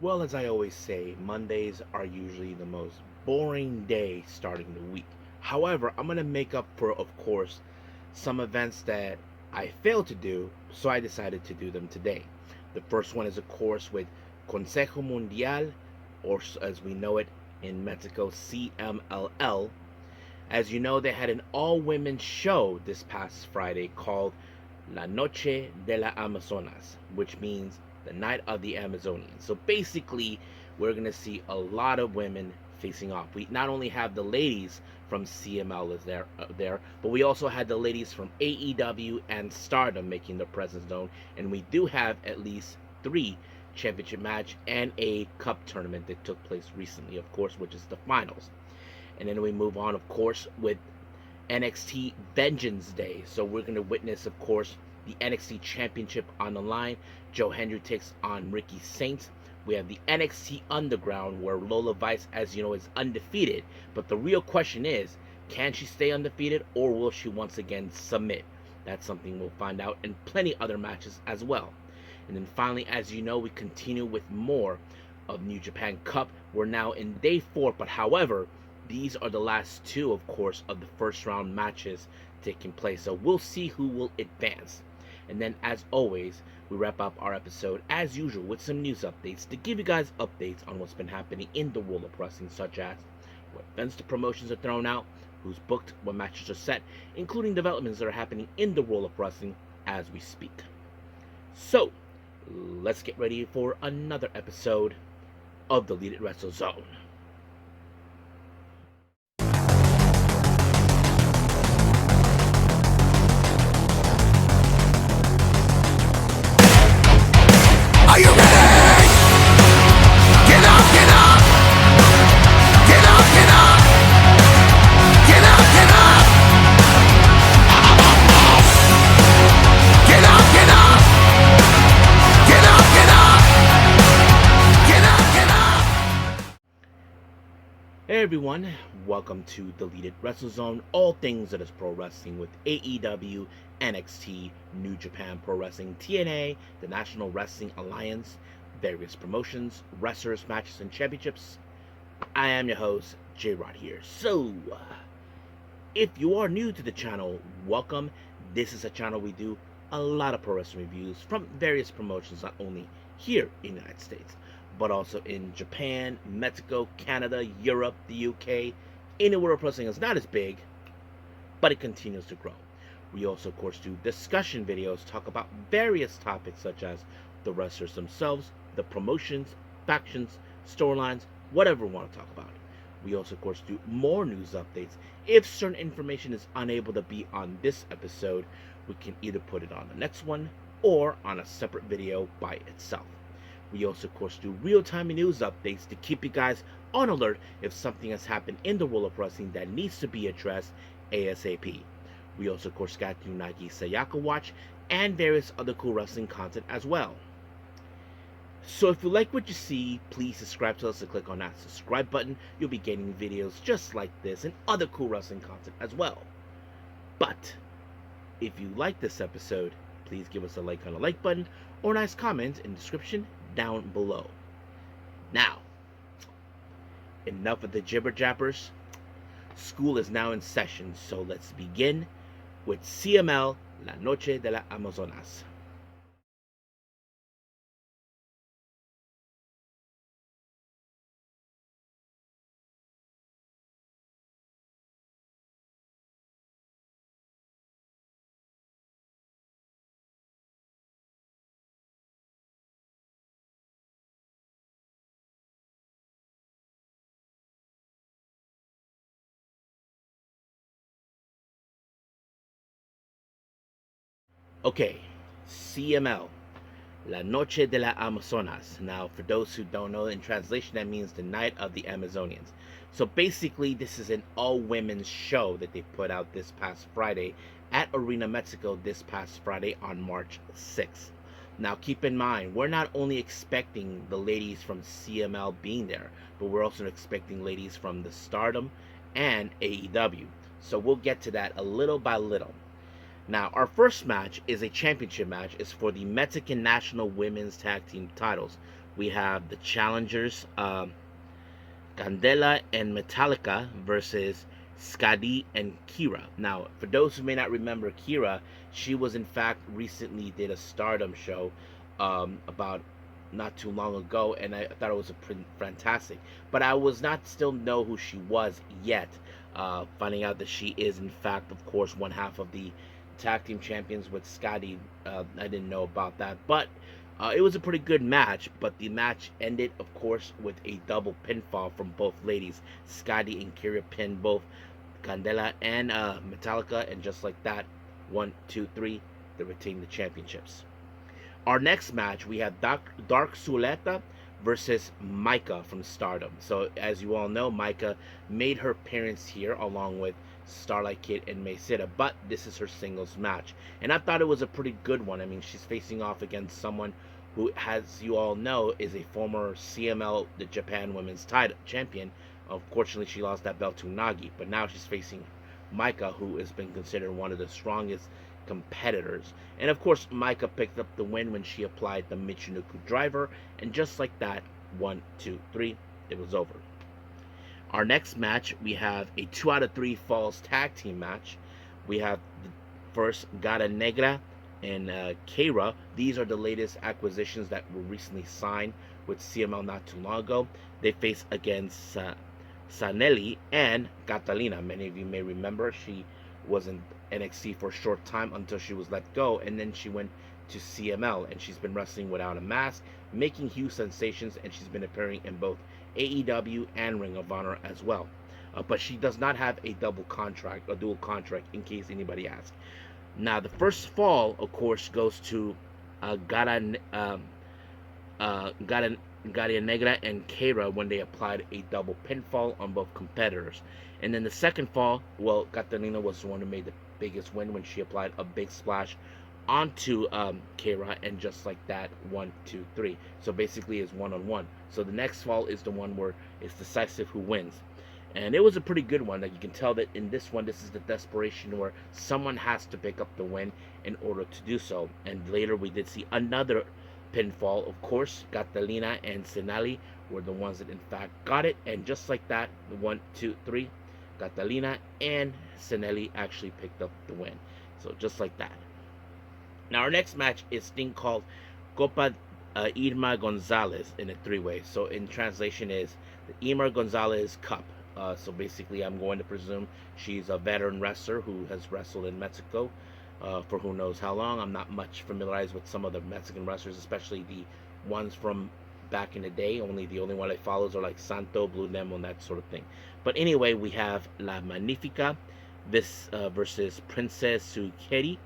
Well, as I always say, Mondays are usually the most boring day starting the week. However, I'm going to make up for, of course, some events that I failed to do, so I decided to do them today. The first one is, of course, with Consejo Mundial, or as we know it in Mexico, CMLL. As you know, they had an all women show this past Friday called La Noche de la Amazonas, which means the Night of the Amazonians. So basically, we're going to see a lot of women facing off. We not only have the ladies from CML there, but we also had the ladies from AEW and Stardom making their presence known, and we do have at least three championship match and a cup tournament that took place recently, of course, which is the finals. And then we move on, of course, with NXT Vengeance Day. So we're going to witness, of course, the NXT Championship on the line. Joe Hendry takes on Ricky Saints. We have the NXT Underground, where Lola Vice, as you know, is undefeated. But the real question is, can she stay undefeated, or will she once again submit? That's something we'll find out, and plenty other matches as well. And then finally, as you know, we continue with more of New Japan Cup. We're now in day 4, but however, these are the last two, of course, of the first round matches taking place. So we'll see who will advance. And then, as always, we wrap up our episode, as usual, with some news updates to give you guys updates on what's been happening in the world of wrestling, such as what events the promotions are thrown out, who's booked, what matches are set, including developments that are happening in the world of wrestling as we speak. So, let's get ready for another episode of the Elite Wrestle Zone. Are you ready? Get up, get up! Get up, get up! Get up, get up! Get up, get up! Get up, get up! Get up, get up! Hey everyone, welcome to Deleted Wrestle Zone, all things that is pro wrestling with AEW, NXT, New Japan Pro Wrestling, TNA, the National Wrestling Alliance, various promotions, wrestlers, matches, and championships. I am your host, J-Rod here. So, if you are new to the channel, welcome. This is a channel we do a lot of pro wrestling reviews from various promotions, not only here in the United States, but also in Japan, Mexico, Canada, Europe, the UK. Anywhere wrestling is not as big, but it continues to grow. We also, of course, do discussion videos, talk about various topics such as the wrestlers themselves, the promotions, factions, storylines, whatever we want to talk about. We also, of course, do more news updates. If certain information is unable to be on this episode, we can either put it on the next one or on a separate video by itself. We also, of course, do real-time news updates to keep you guys on alert if something has happened in the world of wrestling that needs to be addressed ASAP. We also, of course, got the Nagi Sayaka Watch and various other cool wrestling content as well. So if you like what you see, please subscribe to us and click on that subscribe button. You'll be getting videos just like this and other cool wrestling content as well. But if you like this episode, please give us a like on the like button or a nice comment in the description down below. Now, enough of the jibber jabbers. School is now in session, so let's begin with CML La Noche de la Amazonas. Okay, CML, La Noche de la Amazonas. Now, for those who don't know, in translation, that means the Night of the Amazonians. So basically, this is an all-women's show that they put out this past Friday at Arena Mexico this past Friday on March 6th. Now, keep in mind, we're not only expecting the ladies from CML being there, but we're also expecting ladies from the Stardom and AEW. So we'll get to that a little by little. Now, our first match is a championship match. It's for the Mexican National Women's Tag Team titles. we have the challengers, Candela and Metallica versus Skadi and Kira. Now, for those who may not remember Kira, she was in fact recently did a Stardom show about not too long ago, and I thought it was fantastic. But I was not still know who she was yet. Finding out that she is in fact, of course, one half of the tag team champions with Scotty. I didn't know about that, but it was a pretty good match. But the match ended, of course, with a double pinfall from both ladies. Scotty and Kira pinned both Candela and Metallica, and just like that, 1, 2, 3, they retained the championships. Our next match, we have Dark Suleta versus Micah from Stardom. So, as you all know, Micah made her appearance here along with Starlight Kid and Maysita, but this is her singles match. And I thought it was a pretty good one. I mean, she's facing off against someone who, as you all know, is a former CML, the Japan Women's title champion. Unfortunately, she lost that belt to Nagi, but now she's facing Micah, who has been considered one of the strongest competitors. And of course, Micah picked up the win when she applied the Michinoku driver, and just like that, 1, 2, 3, it was over. Our next match, we have a 2 out of 3 falls tag team match. We have the first Gata Negra and Keira. These are the latest acquisitions that were recently signed with CML not too long ago. They face against Sanelli and Catalina. Many of you may remember she was in NXT for a short time until she was let go, and then she went to CML, and she's been wrestling without a mask, making huge sensations, and she's been appearing in both AEW and Ring of Honor as well. But she does not have a double contract, a dual contract, in case anybody asks. Now, the first fall, of course, goes to Gata Negra and Keira when they applied a double pinfall on both competitors. And then the second fall, well, Catalina was the one who made the biggest win when she applied a big splash onto Keira, and just like that, 1, 2, 3. So basically, it's 1-on-1. So the next fall is the one where it's decisive who wins. And it was a pretty good one. Like, you can tell that in this one, this is the desperation where someone has to pick up the win in order to do so. And later we did see another pinfall. Of course, Catalina and Sinali were the ones that in fact got it. And just like that, 1, 2, 3, Catalina and Sinelli actually picked up the win. So just like that. Now our next match is thing called Copa Irma Gonzalez in a 3-way. So in translation is the Irma Gonzalez Cup. So basically, I'm going to presume she's a veteran wrestler who has wrestled in Mexico for who knows how long. I'm not much familiarized with some of the Mexican wrestlers, especially the ones from back in the day. The only one I follow are like Santo, Blue Demon, that sort of thing. But anyway, we have La Magnifica this versus Princess Sukeri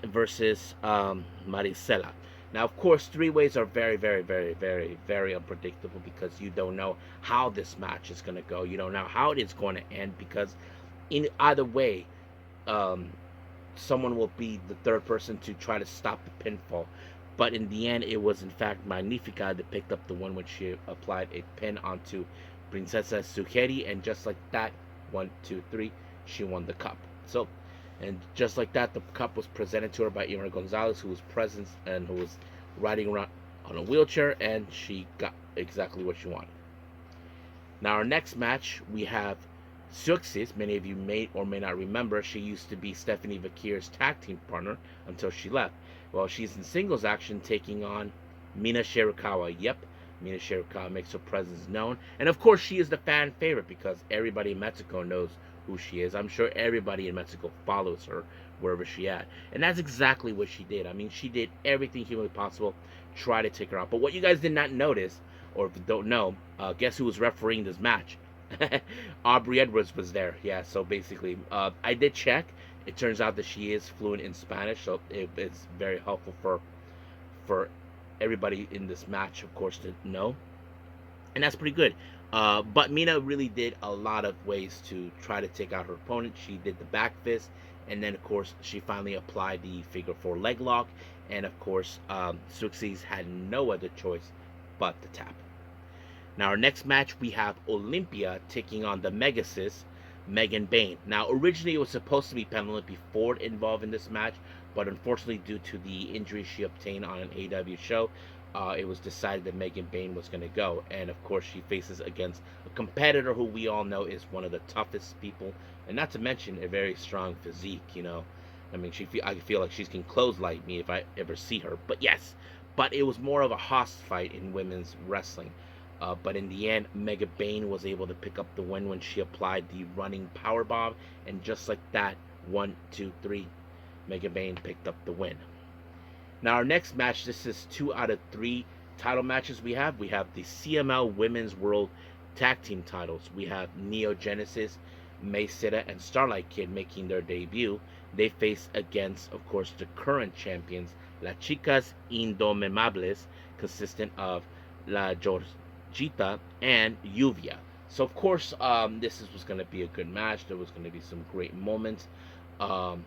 versus Maricela. Now, of course, 3-ways are very, very, very, very, very unpredictable because you don't know how this match is going to go. You don't know how it is going to end because in either way, someone will be the third person to try to stop the pinfall. But in the end, it was in fact Magnifica that picked up the one when she applied a pin onto Princesa Sugeri, and just like that, 1, 2, 3, she won the cup. So, and just like that, the cup was presented to her by Irma Gonzalez, who was present and who was riding around on a wheelchair, and she got exactly what she wanted. Now, our next match, we have Suxis. Many of you may or may not remember, she used to be Stephanie Vakir's tag team partner until she left. Well, she's in singles action taking on Mina Shirakawa. Yep, Mina Shirakawa makes her presence known. And of course, she is the fan favorite because everybody in Mexico knows who she is. I'm sure everybody in Mexico follows her wherever she at. And that's exactly what she did. I mean, she did everything humanly possible, try to take her out. But what you guys did not notice, or if you don't know, guess who was refereeing this match? Aubrey Edwards was there. Yeah, so basically, I did check. It turns out that she is fluent in Spanish, so it's very helpful for everybody in this match, of course, to know. And that's pretty good. But Mina really did a lot of ways to try to take out her opponent. She did the back fist, and then, of course, she finally applied the figure 4 leg lock. And, of course, Suxis had no other choice but to tap. Now, our next match, we have Olympia taking on the Megasis, Megan Bain. Now, originally, it was supposed to be Penelope Ford involved in this match, but unfortunately, due to the injury she obtained on an AEW show, it was decided that Megan Bayne was going to go. And of course, she faces against a competitor who we all know is one of the toughest people, and not to mention a very strong physique. I mean, I feel like she can clothesline me if I ever see her. But yes, but it was more of a hoss fight in women's wrestling. But in the end, Mega Bayne was able to pick up the win when she applied the running power bomb, and just like that, 1, 2, 3, Mega Bayne picked up the win. Now our next match, this is 2 out of 3 title matches we have. We have the CML Women's World Tag Team titles. We have Neo Genesis, May Sita, and Starlight Kid making their debut. They face against, of course, the current champions, La Chicas Indomables, consistent of La Georgita and Lluvia. So of course, was going to be a good match. There was going to be some great moments. Um,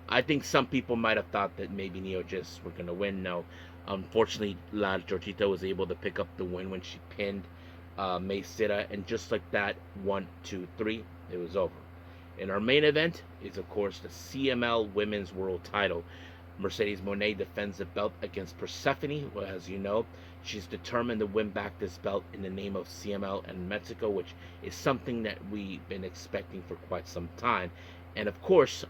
I think some people might have thought that maybe Neo just were going to win. No. Unfortunately, La Georgita was able to pick up the win when she pinned May Sita. And just like that, 1, 2, 3, it was over. And our main event is, of course, the CML Women's World title. Mercedes Moné defends the belt against Persephone. Well, as you know, she's determined to win back this belt in the name of CML and Mexico, which is something that we've been expecting for quite some time. And of course,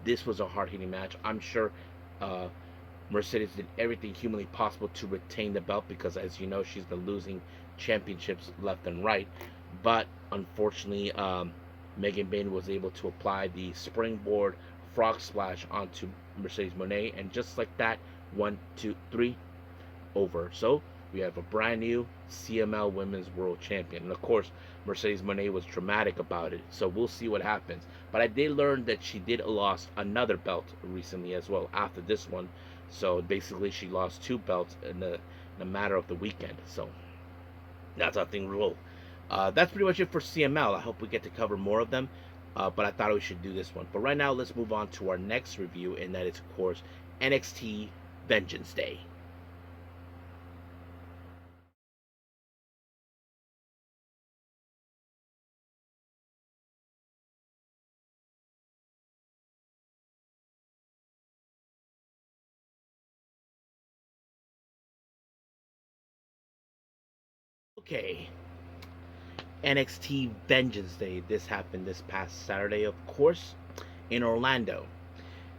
this was a hard-hitting match. I'm sure Mercedes did everything humanly possible to retain the belt because, as you know, she's been losing championships left and right. But unfortunately, Megan Bayne was able to apply the springboard frog splash onto Mercedes Moné, and just like that, 1, 2, 3, over. So we have a brand new CML Women's World Champion. And of course, Mercedes Moné was dramatic about it. So we'll see what happens. But I did learn that she did lost another belt recently as well after this one. So basically, she lost 2 belts in a matter of the weekend. So that's how things roll. That's pretty much it for CML. I hope we get to cover more of them. But I thought we should do this one. But right now, let's move on to our next review, and that is, of course, NXT Vengeance Day. Okay, NXT Vengeance Day. This happened this past Saturday, of course, in Orlando.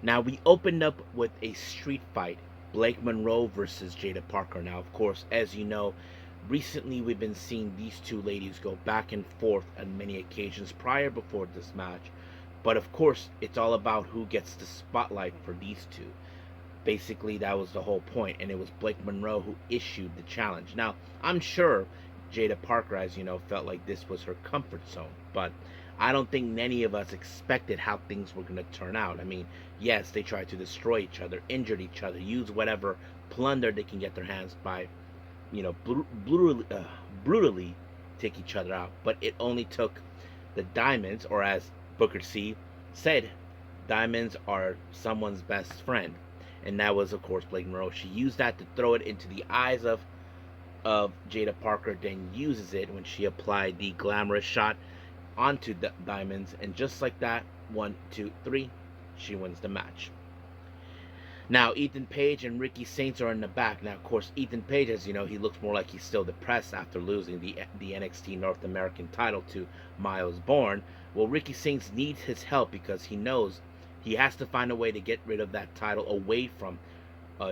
Now, we opened up with a street fight, Blake Monroe versus Jada Parker. Now, of course, as you know, recently we've been seeing these two ladies go back and forth on many occasions before this match. But of course, it's all about who gets the spotlight for these two. Basically, that was the whole point, and it was Blake Monroe who issued the challenge. Now, I'm sure Jada Parker, as you know, felt like this was her comfort zone, but I don't think any of us expected how things were going to turn out. I mean, yes, they tried to destroy each other, injured each other, use whatever plunder they can get their hands by, brutally take each other out. But it only took the diamonds, or as Booker T said, diamonds are someone's best friend. And that was, of course, Blake Monroe. She used that to throw it into the eyes of Jada Parker, then uses it when she applied the glamorous shot onto the diamonds, and just like that, 1, 2, 3, she wins the match. Now, Ethan Page and Ricky Saints are in the back. Now, of course, Ethan Page, as you know, he looks more like he's still depressed after losing the NXT North American title to Miles Bourne. Well, Ricky Saints needs his help because he knows he has to find a way to get rid of that title away from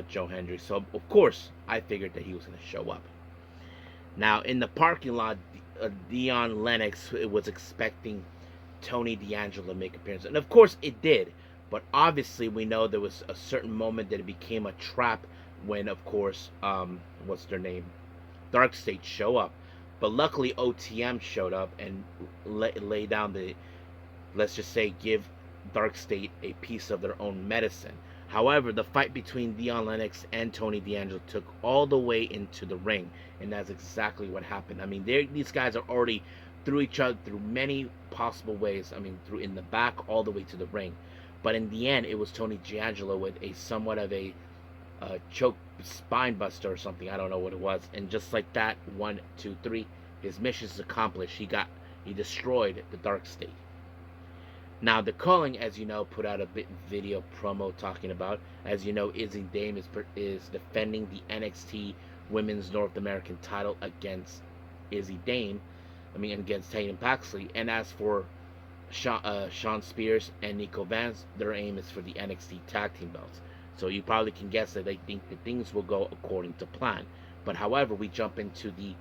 Joe Hendry. So, of course, I figured that he was going to show up. Now, in the parking lot, Dion Lennox was expecting Tony D'Angelo to make an appearance. And, of course, it did. But obviously, we know there was a certain moment that it became a trap when, of course, what's their name? Dark State show up. But luckily, OTM showed up and lay down the, let's just say, give Dark State a piece of their own medicine. However, the fight between Dion Lennox and Tony D'Angelo took all the way into the ring, and that's exactly what happened. I mean, these guys are already through each other through many possible ways. I mean, through in the back all the way to the ring. But in the end, it was Tony D'Angelo with a somewhat of a choke spine buster or something. I don't know what it was. And just like that, 1, 2, 3, his mission is accomplished. He destroyed the Dark State. Now, the Calling, as you know, put out a video promo talking about, as you know, Izzy Dame is defending the NXT Women's North American title against Izzy Dame. Against Tatum Paxley. And as for Sean Spears and Nico Vance, their aim is for the NXT tag team belts. So you probably can guess that they think that things will go according to plan. But however, we jump into the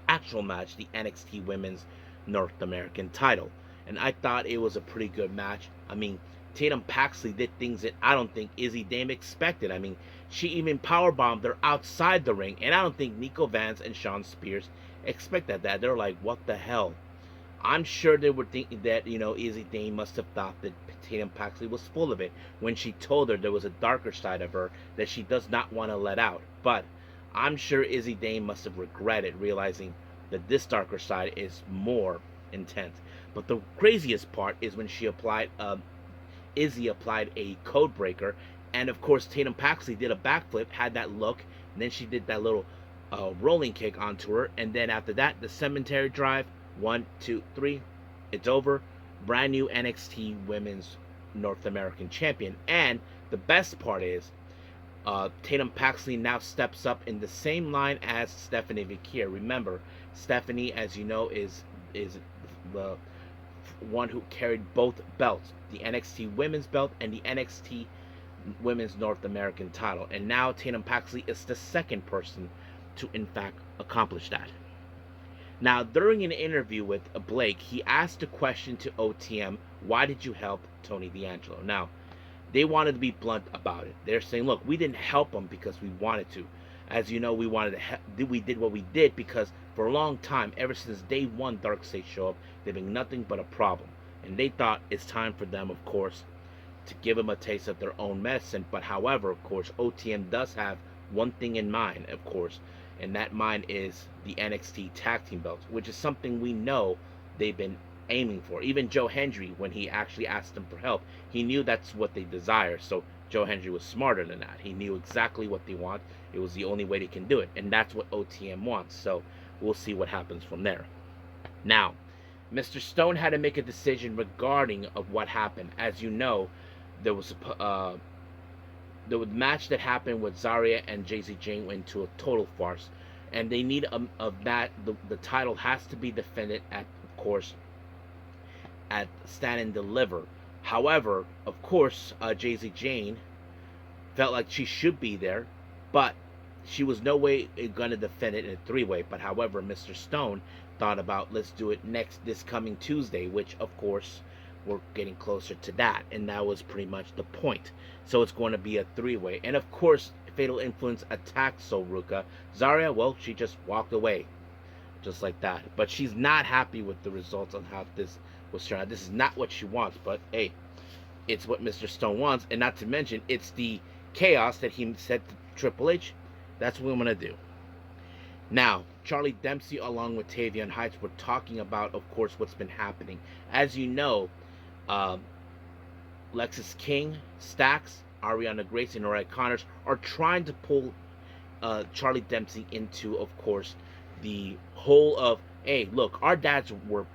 actual match, the NXT Women's North American title. And I thought it was a pretty good match. Tatum Paxley did things that I don't think Izzy Dame expected. She even powerbombed her outside the ring, and I don't think Nico Vance and Sean Spears expected that. They're like, what the hell? I'm sure they were thinking that, Izzy Dame must have thought that Tatum Paxley was full of it when she told her there was a darker side of her that she does not want to let out. But I'm sure Izzy Dame must have regretted realizing that this darker side is more intense. But the craziest part is when Izzy applied a code breaker, and of course Tatum Paxley did a backflip, had that look, and then she did that little rolling kick onto her, and then after that the cemetery drive. 1, 2, 3. It's over. Brand new NXT Women's North American Champion. And the best part is, Tatum Paxley now steps up in the same line as Stephanie Vickier. Remember, Stephanie, as you know, is the one who carried both belts, the NXT Women's belt and the NXT Women's North American title. And now Tatum Paxley is the second person to, in fact, accomplish that. Now, during an interview with Blake, he asked a question to OTM, why did you help Tony D'Angelo? Now, they wanted to be blunt about it. They're saying, look, we didn't help him because we wanted to. As you know, we did what we did because for a long time, ever since day one Darkseid showed up, they've been nothing but a problem. And they thought it's time for them, of course, to give them a taste of their own medicine. But however, of course, OTM does have one thing in mind, of course, and that mine is the NXT Tag Team belts, which is something we know they've been aiming for. Even Joe Hendry, when he actually asked them for help, he knew that's what they desire. So Joe Hendry was smarter than that. He knew exactly what they want. It was the only way they can do it, and that's what OTM wants. So we'll see what happens from there. Now, Mr. Stone had to make a decision regarding of what happened. As you know, there was the match that happened with Zarya and JZ Jane went into a total farce, and they need the title has to be defended at, of course, at Stand and Deliver. However, of course, JZ Jane felt like she should be there, but she was no way going to defend it in a three-way. But however, Mr. Stone thought about, let's do it this coming Tuesday, which of course we're getting closer to that, and that was pretty much the point. So it's going to be a three-way, and of course Fatal Influence attacked Soruka. Zarya, well, she just walked away just like that, but she's not happy with the results on how this was turned out. This is not what she wants, but hey, it's what Mr. Stone wants, and not to mention it's the chaos that he said to Triple H. That's what I'm going to do. Now, Charlie Dempsey along with Tavion Heights were talking about, of course, what's been happening. As you know, Lexis King, Stax, Ariana Grace, and Mariah Connors are trying to pull Charlie Dempsey into, of course, the whole of, hey, look, our dads were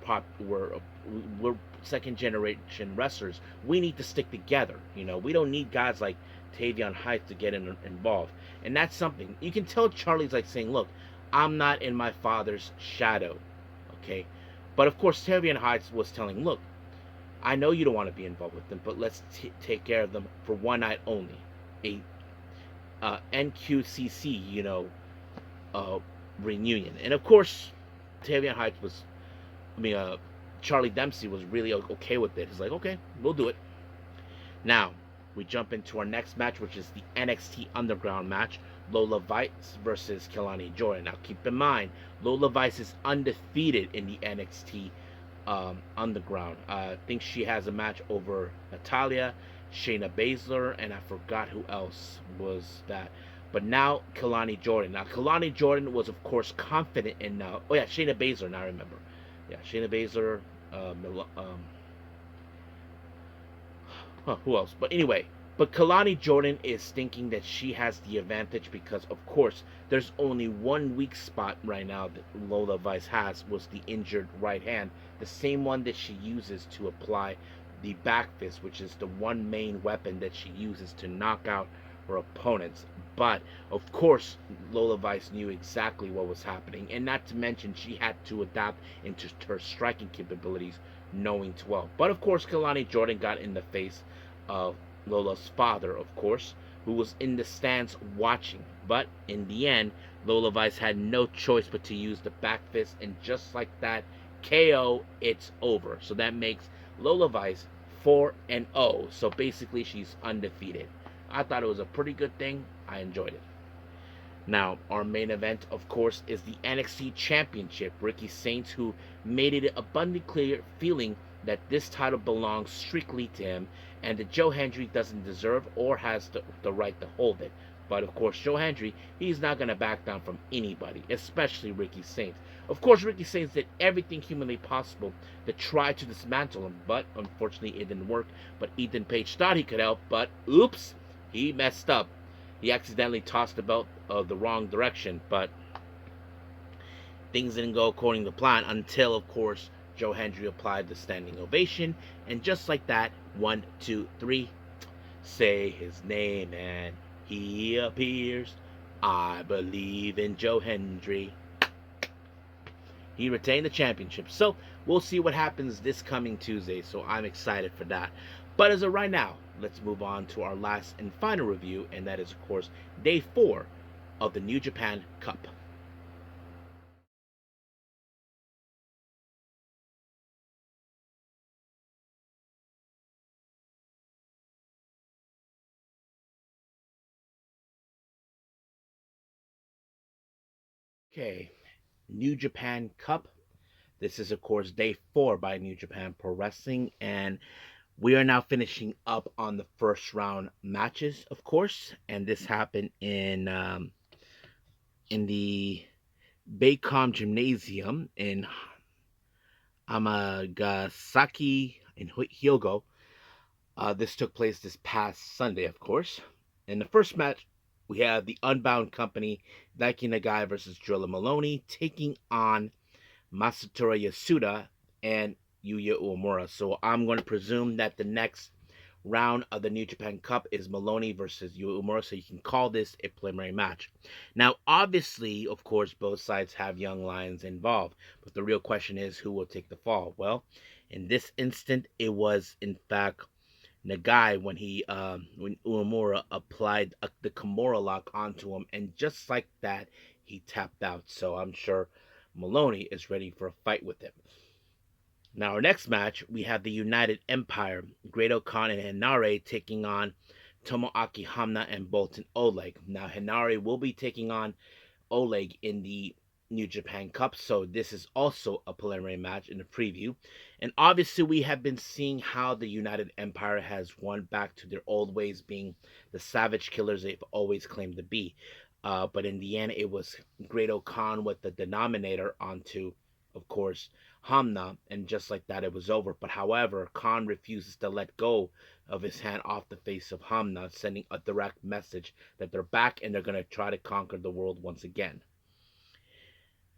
second generation wrestlers. We need to stick together. We don't need guys like Tavion Heights to get involved. And that's something you can tell. Charlie's like saying, look, I'm not in my father's shadow, okay? But of course Tavion Heights was telling, look, I know you don't want to be involved with them, but let's take care of them for one night only. A NQCC, reunion. And of course, Tavion Heights was, Charlie Dempsey was really okay with it. He's like, okay, we'll do it. Now, we jump into our next match, which is the NXT Underground match. Lola Vice versus Kelani Jordan. Now, keep in mind, Lola Vice is undefeated in the NXT Underground. I think she has a match over Natalia, Shayna Baszler, and I forgot who else was that. But now Kelani Jordan. Now Kelani Jordan was, of course, confident in Shayna Baszler. Now I remember. Yeah, Shayna Baszler. Who else? But anyway, Kelani Jordan is thinking that she has the advantage because, of course, there's only one weak spot right now that Lola Vice has, was the injured right hand, the same one that she uses to apply the back fist, which is the one main weapon that she uses to knock out her opponents. But of course, Lola Vice knew exactly what was happening, and not to mention she had to adapt into her striking capabilities, knowing too well. But of course, Kalani Jordan got in the face of Lola's father, of course, who was in the stands watching. But in the end, Lola Vice had no choice but to use the back fist, and just like that, KO, it's over. So that makes Lola Vice 4-0. So basically, she's undefeated. I thought it was a pretty good thing. I enjoyed it. Now, our main event, of course, is the NXT Championship. Ricky Saints, who made it abundantly clear, feeling that this title belongs strictly to him and that Joe Hendry doesn't deserve or has the right to hold it. But of course, Joe Hendry, he's not going to back down from anybody, especially Ricky Saints. Of course, Ricky Saints did everything humanly possible to try to dismantle him, but unfortunately it didn't work. But Ethan Page thought he could help, but oops, he messed up. He accidentally tossed the belt the wrong direction, but things didn't go according to plan until, of course, Joe Hendry applied the standing ovation, and just like that, 1, 2, 3, say his name and he appears. I believe in Joe Hendry. He retained the championship. So we'll see what happens this coming Tuesday. So I'm excited for that. But as of right now, let's move on to our last and final review, and that is, of course, day 4 of the New Japan Cup. Okay, New Japan Cup. This is, of course, day 4 by New Japan Pro Wrestling, and we are now finishing up on the first round matches, of course. And this happened in the Baycom Gymnasium in Amagasaki in Hyogo. This took place this past Sunday, of course. In the first match, we have the Unbound Company, Daiki Nagai versus Drilla Maloney, taking on Masatora Yasuda and Yuya Uemura. So I'm going to presume that the next round of the New Japan Cup is Maloney versus Yuya Uemura, so you can call this a preliminary match. Now, obviously, of course, both sides have young lions involved, but the real question is who will take the fall. Well, in this instant, it was in fact Nagai when Uemura applied the Kimura lock onto him, and just like that, he tapped out. So I'm sure Maloney is ready for a fight with him. Now, our next match, we have the United Empire, Great Khan and Henare taking on Tomoaki Hamna and Bolton Oleg. Now, Henare will be taking on Oleg in the New Japan Cup, so this is also a preliminary match in the preview. And obviously, we have been seeing how the United Empire has won back to their old ways, being the savage killers they've always claimed to be. But in the end, it was Great Khan with the denominator onto, of course, Hamna, and just like that, it was over. But however, Khan refuses to let go of his hand off the face of Hamna, sending a direct message that they're back and they're going to try to conquer the world once again.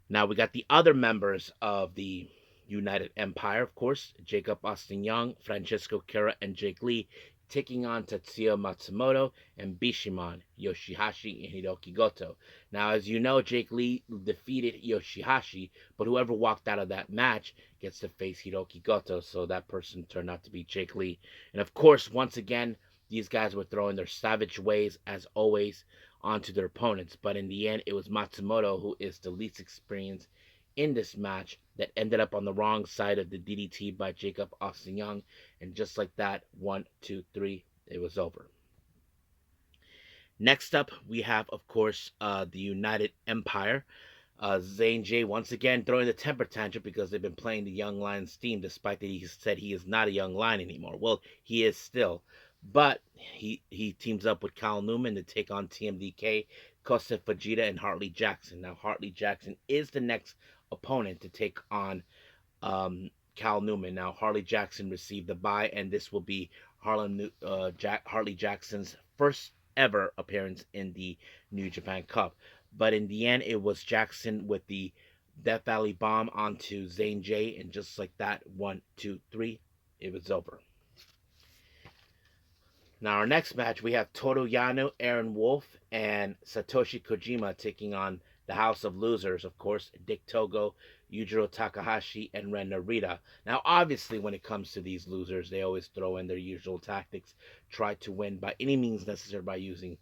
Now we got the other members of the United Empire, of course, Jacob Austin Young, Francisco Kira, and Jake Lee, taking on Tetsuya Matsumoto and Bishamon, Yoshihashi, and Hiroki Goto. Now, as you know, Jake Lee defeated Yoshihashi, but whoever walked out of that match gets to face Hiroki Goto, so that person turned out to be Jake Lee. And of course, once again, these guys were throwing their savage ways, as always, onto their opponents. But in the end, it was Matsumoto who is the least experienced in this match that ended up on the wrong side of the DDT by Jacob Austin Young. And just like that, 1, 2, 3, it was over. Next up, we have, of course, the United Empire. Zane J once again throwing the temper tantrum because they've been playing the Young Lion's theme, despite that he said he is not a Young Lion anymore. Well, he is still. But he teams up with Cal Newman to take on TMDK, Costa Fajita, and Hartley Jackson. Now, Hartley Jackson is the next opponent to take on Cal Newman. Now, Hartley Jackson received the bye, and this will be Hartley Jackson's first ever appearance in the New Japan Cup. But in the end, it was Jackson with the Death Valley Bomb onto Zane J, and just like that, 1, 2, 3, it was over. Now, our next match, we have Toru Yano, Aaron Wolf, and Satoshi Kojima taking on the House of Losers, of course, Dick Togo, Yujiro Takahashi, and Ren Narita. Now, obviously, when it comes to these losers, they always throw in their usual tactics, try to win by any means necessary by using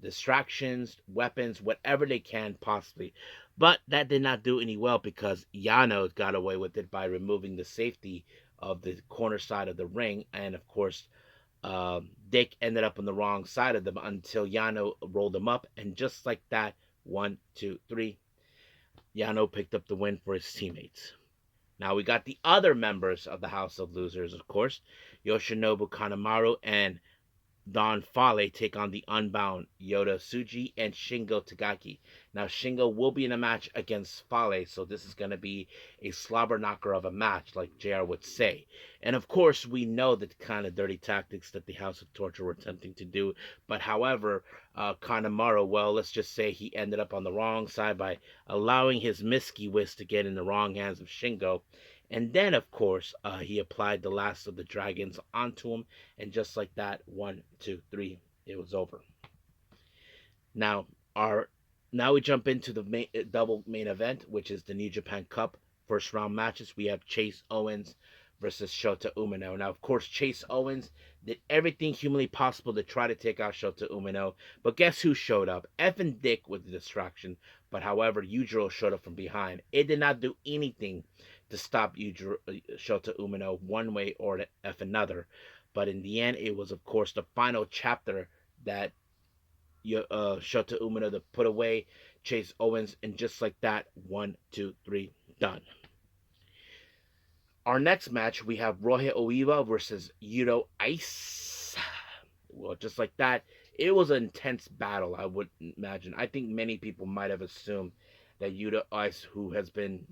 distractions, weapons, whatever they can possibly. But that did not do any well because Yano got away with it by removing the safety of the corner side of the ring, and of course, Dick ended up on the wrong side of them until Yano rolled him up, and just like that, 1, 2, 3, Yano picked up the win for his teammates. Now we got the other members of the House of Losers, of course, Yoshinobu Kanemaru and Don Fale take on the Unbound, Yota Tsuji and Shingo Tagaki. Now, Shingo will be in a match against Fale, so this is going to be a slobber knocker of a match, like JR would say. And of course, we know the kind of dirty tactics that the House of Torture were attempting to do. But however, Kanemaru, well, let's just say he ended up on the wrong side by allowing his Miski Whisk to get in the wrong hands of Shingo. And then, of course, he applied the last of the dragons onto him, and just like that, 1, 2, 3, it was over. Now, our now we jump into the double main event, which is the New Japan Cup first round matches. We have Chase Owens versus Shota Umino. Now, of course, Chase Owens did everything humanly possible to try to take out Shota Umino, but guess who showed up? Effing Dick with the distraction. But however, Yujiro showed up from behind. It did not do anything to stop Shota Umino one way or another. But in the end, it was, of course, the final chapter that Shota Umino to put away Chase Owens, and just like that, 1, 2, 3, done. Our next match, we have Rohei Oiwa versus Yuro Ice. Well, just like that, it was an intense battle, I would imagine. I think many people might have assumed that Yuro Ice, who has been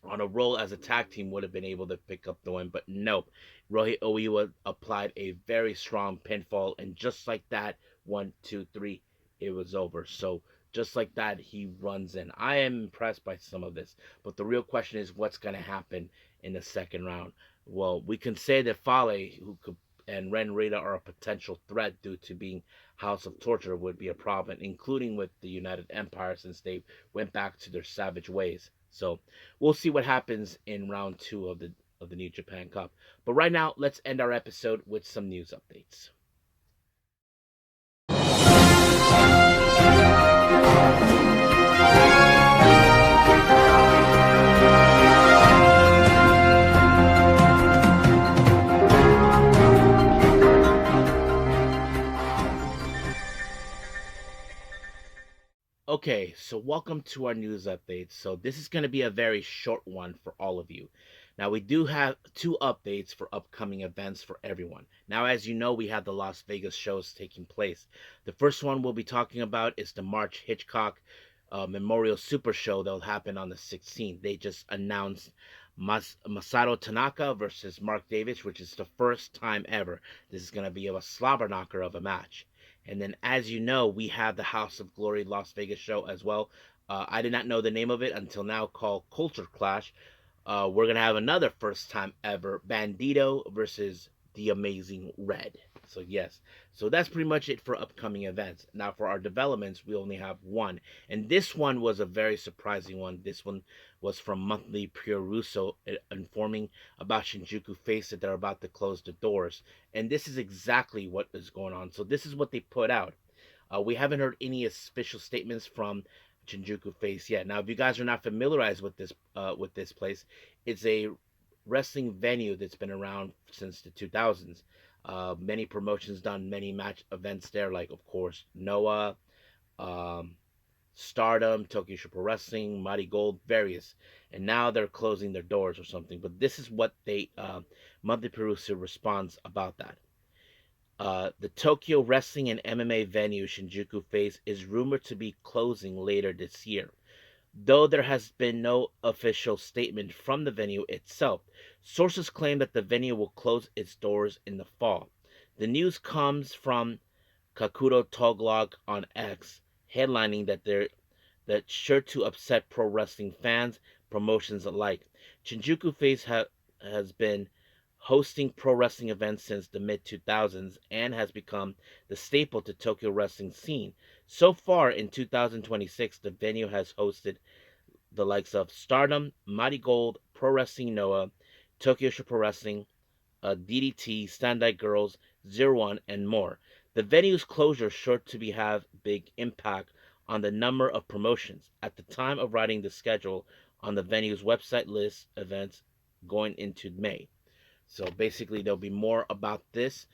on a roll as a tag team, would have been able to pick up the win, but nope. Rohei Oiwa applied a very strong pinfall, and just like that, 1, 2, 3, it was over. So just like that, he runs in. I am impressed by some of this, but the real question is what's going to happen in the second round. Well, we can say that Fale, who could and Ren Rita are a potential threat due to being House of Torture would be a problem, including with the United Empire since they went back to their savage ways. So we'll see what happens in round two of the New Japan Cup. But right now, let's end our episode with some news updates. Okay, so welcome to our news updates. So this is going to be a very short one for all of you. Now we do have two updates for upcoming events for everyone. Now, as you know, we have the Las Vegas shows taking place. The first one we'll be talking about is the March Hitchcock Memorial Super Show that will happen on the 16th. They just announced Masato Tanaka versus Mark Davis, which is the first time ever. This is going to be a slobber knocker of a match. And then, as you know, we have the House of Glory Las Vegas show as well. I did not know the name of it until now, called Culture Clash. We're going to have another first time ever Bandito versus The Amazing Red. So, yes. So, that's pretty much it for upcoming events. Now, for our developments, we only have one. And this one was a very surprising one. This one was from Monthly Pure Russo, informing about Shinjuku Face that they're about to close the doors. And this is exactly what is going on. So, this is what they put out. We haven't heard any official statements from Shinjuku Face yet. Now, if you guys are not familiarized with this place, it's a wrestling venue that's been around since the 2000s. Many promotions done many match events there, like of course Noah, um, Stardom, Tokyo Super Wrestling, Mighty Gold, various. And now they're closing their doors or something. But this is what they Monthly Perusa responds about that. The Tokyo Wrestling and MMA venue Shinjuku Face is rumored to be closing later this year. Though there has been no official statement from the venue itself, sources claim that the venue will close its doors in the fall. The news comes from Kakuro Toglog on X, headlining that's sure to upset pro wrestling fans, promotions alike. Shinjuku Face has been hosting pro wrestling events since the mid 2000s and has become the staple to Tokyo wrestling scene. So far in 2026, the venue has hosted the likes of Stardom, Mighty Gold, Pro Wrestling Noah, Tokyo Pro Wrestling, DDT, Standai Girls, Zero One, and more. The venue's closure is sure to be have big impact on the number of promotions. At the time of writing the schedule on the venue's website list events going into May. So basically, there'll be more about this.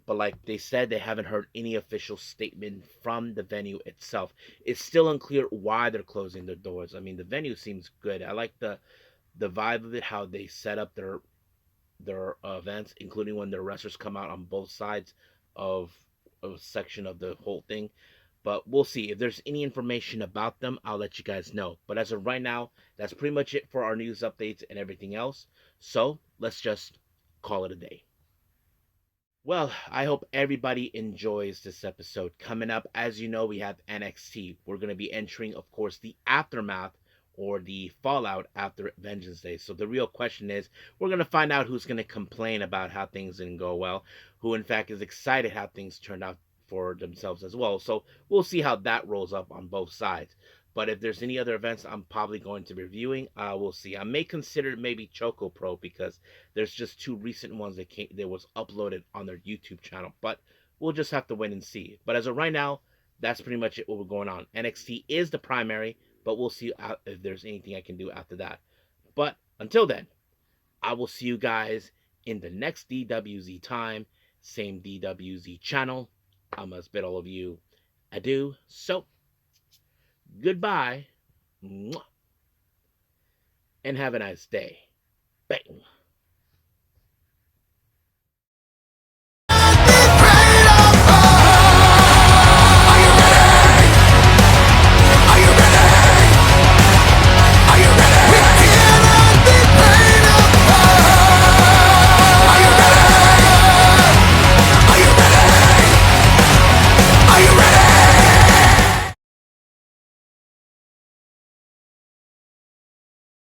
But like they said, they haven't heard any official statement from the venue itself. It's still unclear why they're closing their doors. I mean, the venue seems good. I like the vibe of it, how they set up their events, including when their wrestlers come out on both sides of a section of the whole thing. But we'll see. If there's any information about them, I'll let you guys know. But as of right now, that's pretty much it for our news updates and everything else. So let's just call it a day. Well, I hope everybody enjoys this episode. Coming up, as you know, we have NXT. We're going to be entering, of course, the aftermath or the fallout after Vengeance Day. So the real question is, we're going to find out who's going to complain about how things didn't go well, who in fact is excited how things turned out for themselves as well. So we'll see how that rolls up on both sides. But if there's any other events I'm probably going to be reviewing, we'll see. I may consider maybe Choco Pro because there's just two recent ones that was uploaded on their YouTube channel. But we'll just have to wait and see. But as of right now, that's pretty much it. What we're going on. NXT is the primary, but we'll see if there's anything I can do after that. But until then, I will see you guys in the next DWZ time, same DWZ channel. I must bid all of you adieu. So goodbye, and have a nice day. Bang.